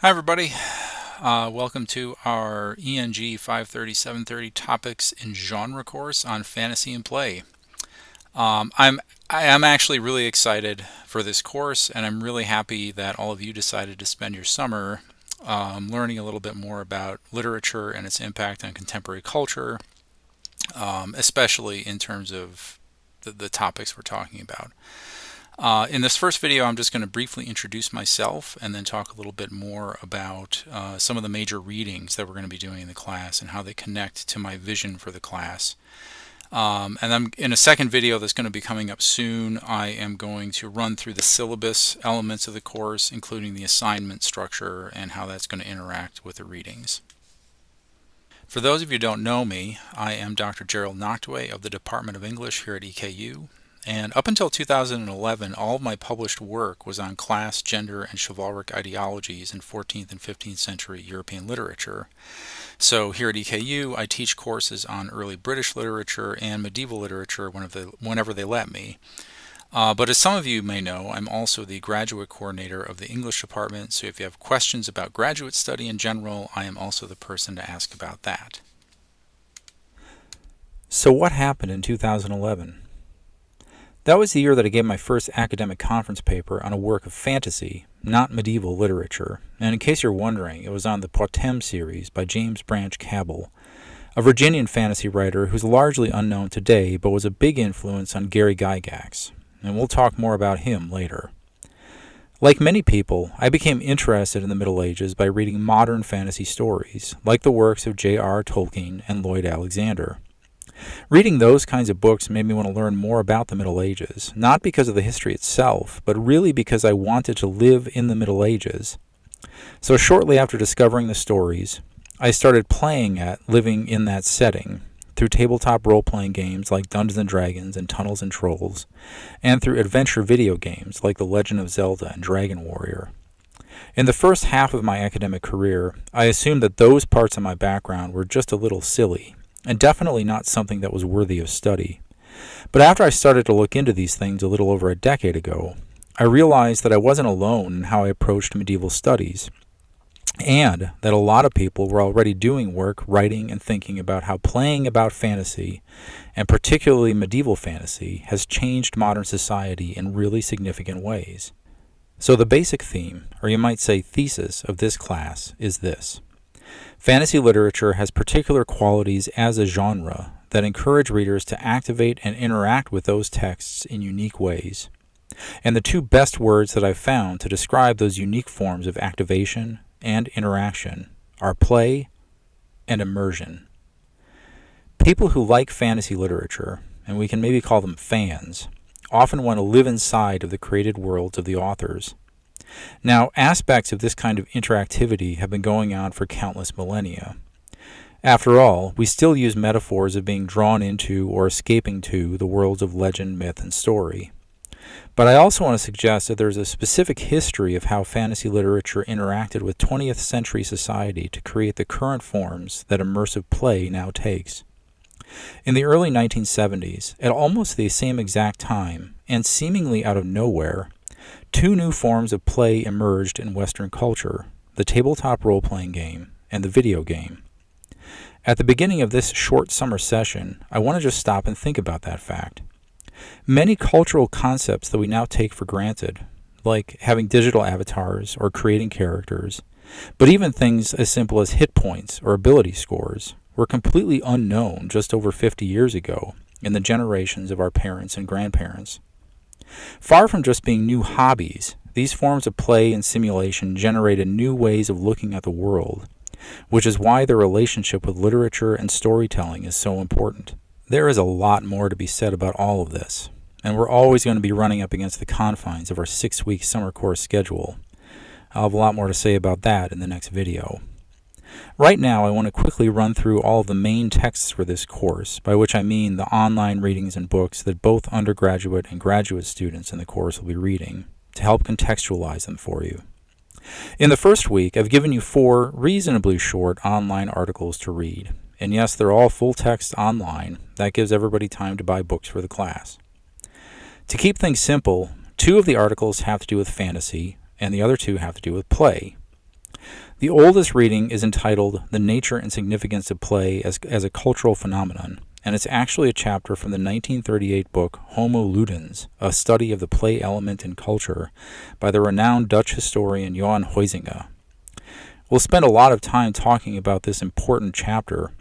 Hi everybody, welcome to our ENG 530-730 Topics in Genre course on fantasy and play. I am actually really excited for this course, and I'm really happy that all of you decided to spend your summer learning a little bit more about literature and its impact on contemporary culture, especially in terms of the topics we're talking about. In this first video, I'm just going to briefly introduce myself and then talk a little bit more about some of the major readings that we're going to be doing in the class and how they connect to my vision for the class. And then in a second video that's going to be coming up soon, I am going to run through the syllabus elements of the course, including the assignment structure and how that's going to interact with the readings. For those of you who don't know me, I am Dr. Gerald Noctway of the Department of English here at EKU. And up until 2011, all of my published work was on class, gender, and chivalric ideologies in 14th and 15th century European literature. So here at EKU, I teach courses on early British literature and medieval literature whenever they let me. But as some of you may know, I'm also the graduate coordinator of the English department, so if you have questions about graduate study in general, I am also the person to ask about that. So what happened in 2011? That was the year that I gave my first academic conference paper on a work of fantasy, not medieval literature, and in case you're wondering, it was on the Potem series by James Branch Cabell, a Virginian fantasy writer who's largely unknown today but was a big influence on Gary Gygax, and we'll talk more about him later. Like many people, I became interested in the Middle Ages by reading modern fantasy stories, like the works of J.R.R. Tolkien and Lloyd Alexander. Reading those kinds of books made me want to learn more about the Middle Ages, not because of the history itself, but really because I wanted to live in the Middle Ages. So shortly after discovering the stories, I started playing at living in that setting through tabletop role-playing games like Dungeons & Dragons and Tunnels & Trolls, and through adventure video games like The Legend of Zelda and Dragon Warrior. In the first half of my academic career, I assumed that those parts of my background were just a little silly, and definitely not something that was worthy of study. But after I started to look into these things a little over a decade ago, I realized that I wasn't alone in how I approached medieval studies, and that a lot of people were already doing work, writing, and thinking about how playing about fantasy, and particularly medieval fantasy, has changed modern society in really significant ways. So the basic theme, or you might say thesis, of this class is this. Fantasy literature has particular qualities as a genre that encourage readers to activate and interact with those texts in unique ways. And the two best words that I've found to describe those unique forms of activation and interaction are play and immersion. People who like fantasy literature, and we can maybe call them fans, often want to live inside of the created worlds of the authors. Now, aspects of this kind of interactivity have been going on for countless millennia. After all, we still use metaphors of being drawn into or escaping to the worlds of legend, myth, and story. But I also want to suggest that there's a specific history of how fantasy literature interacted with 20th century society to create the current forms that immersive play now takes. In the early 1970s, at almost the same exact time, and seemingly out of nowhere, two new forms of play emerged in Western culture, the tabletop role-playing game and the video game. At the beginning of this short summer session, I want to just stop and think about that fact. Many cultural concepts that we now take for granted, like having digital avatars or creating characters, but even things as simple as hit points or ability scores, were completely unknown just over 50 years ago in the generations of our parents and grandparents. Far from just being new hobbies, these forms of play and simulation generated new ways of looking at the world, which is why their relationship with literature and storytelling is so important. There is a lot more to be said about all of this, and we're always going to be running up against the confines of our 6-week summer course schedule. I'll have a lot more to say about that in the next video. Right now, I want to quickly run through all of the main texts for this course, by which I mean the online readings and books that both undergraduate and graduate students in the course will be reading, to help contextualize them for you. In the first week, I've given you 4 reasonably short online articles to read, and yes, they're all full text online. That gives everybody time to buy books for the class. To keep things simple, 2 of the articles have to do with fantasy, and the other 2 have to do with play. The oldest reading is entitled The Nature and Significance of Play as a Cultural Phenomenon, and it's actually a chapter from the 1938 book Homo Ludens, a study of the play element in culture, by the renowned Dutch historian Johan Huizinga. We'll spend a lot of time talking about this important chapter,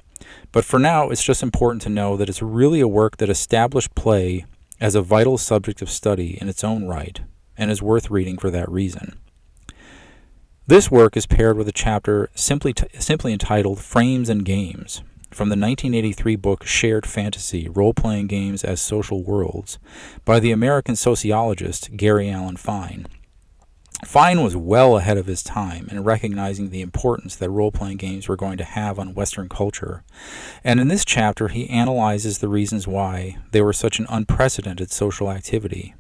but for now it's just important to know that it's really a work that established play as a vital subject of study in its own right, and is worth reading for that reason. This work is paired with a chapter simply entitled Frames and Games, from the 1983 book Shared Fantasy, Role-Playing Games as Social Worlds, by the American sociologist Gary Allen Fine. Fine was well ahead of his time in recognizing the importance that role-playing games were going to have on Western culture, and in this chapter he analyzes the reasons why they were such an unprecedented social activity.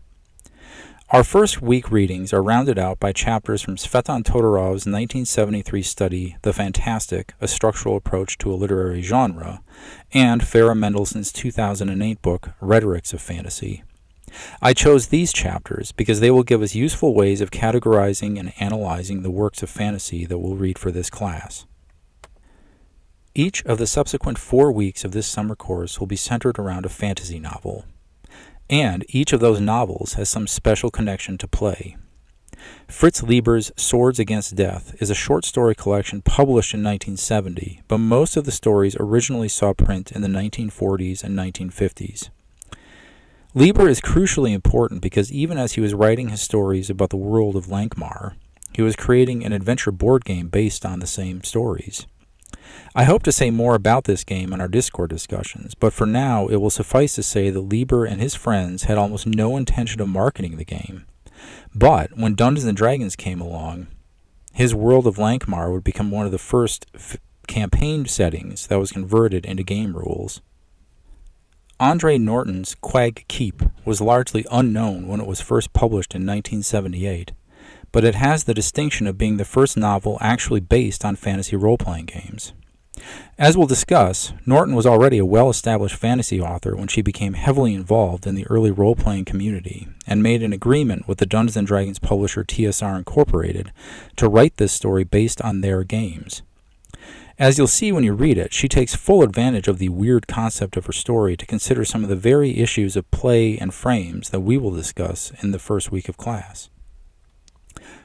Our first week readings are rounded out by chapters from Tsvetan Todorov's 1973 study, The Fantastic, A Structural Approach to a Literary Genre, and Farah Mendelssohn's 2008 book, Rhetorics of Fantasy. I chose these chapters because they will give us useful ways of categorizing and analyzing the works of fantasy that we'll read for this class. Each of the subsequent 4 weeks of this summer course will be centered around a fantasy novel, and each of those novels has some special connection to play. Fritz Leiber's Swords Against Death is a short story collection published in 1970, but most of the stories originally saw print in the 1940s and 1950s. Leiber is crucially important because even as he was writing his stories about the world of Lankhmar, he was creating an adventure board game based on the same stories. I hope to say more about this game in our Discord discussions, but for now it will suffice to say that Leiber and his friends had almost no intention of marketing the game. But when Dungeons & Dragons came along, his world of Lankhmar would become one of the first campaign settings that was converted into game rules. Andre Norton's Quag Keep was largely unknown when it was first published in 1978, but it has the distinction of being the first novel actually based on fantasy role-playing games. As we'll discuss, Norton was already a well-established fantasy author when she became heavily involved in the early role-playing community and made an agreement with the Dungeons & Dragons publisher TSR Incorporated to write this story based on their games. As you'll see when you read it, she takes full advantage of the weird concept of her story to consider some of the very issues of play and frames that we will discuss in the first week of class.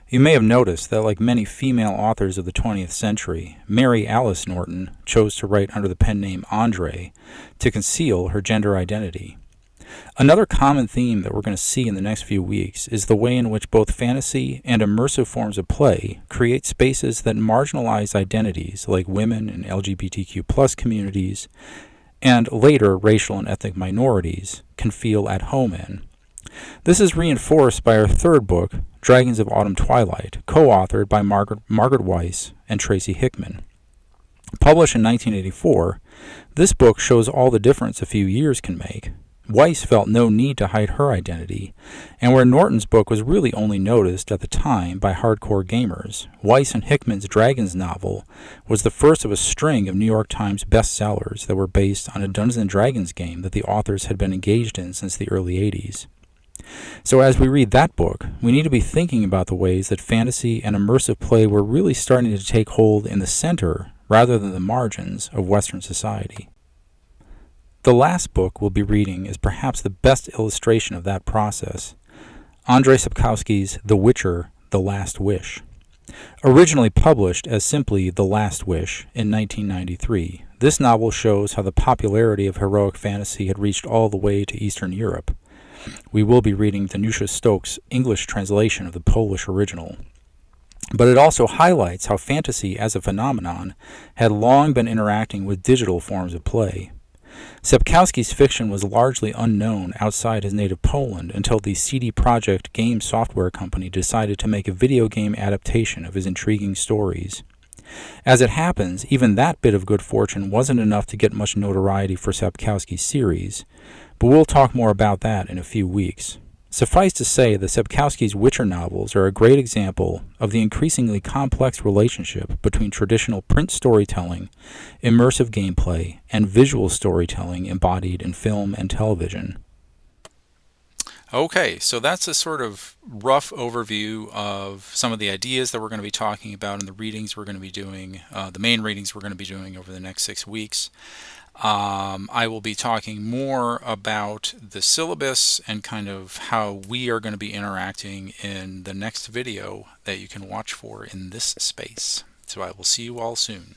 You may have noticed that, like many female authors of the 20th century, Mary Alice Norton chose to write under the pen name Andre to conceal her gender identity. Another common theme that we're going to see in the next few weeks is the way in which both fantasy and immersive forms of play create spaces that marginalize identities like women and LGBTQ+ communities, and later racial and ethnic minorities can feel at home in. This is reinforced by our third book, Dragons of Autumn Twilight, co-authored by Margaret Weiss and Tracy Hickman. Published in 1984, this book shows all the difference a few years can make. Weiss felt no need to hide her identity, and where Norton's book was really only noticed at the time by hardcore gamers, Weiss and Hickman's Dragons novel was the first of a string of New York Times bestsellers that were based on a Dungeons & Dragons game that the authors had been engaged in since the early 80s. So as we read that book, we need to be thinking about the ways that fantasy and immersive play were really starting to take hold in the center rather than the margins of Western society. The last book we'll be reading is perhaps the best illustration of that process, Andrzej Sapkowski's The Witcher, The Last Wish. Originally published as simply The Last Wish in 1993, this novel shows how the popularity of heroic fantasy had reached all the way to Eastern Europe. We will be reading Danusia Stokes' English translation of the Polish original. But it also highlights how fantasy as a phenomenon had long been interacting with digital forms of play. Sapkowski's fiction was largely unknown outside his native Poland until the CD Projekt game software company decided to make a video game adaptation of his intriguing stories. As it happens, even that bit of good fortune wasn't enough to get much notoriety for Sapkowski's series, but we'll talk more about that in a few weeks. Suffice to say that Sapkowski's Witcher novels are a great example of the increasingly complex relationship between traditional print storytelling, immersive gameplay, and visual storytelling embodied in film and television. Okay, so that's a sort of rough overview of some of the ideas that we're going to be talking about and the readings we're going to be doing, the main readings we're going to be doing over the next 6 weeks. I will be talking more about the syllabus and kind of how we are going to be interacting in the next video that you can watch for in this space. So I will see you all soon.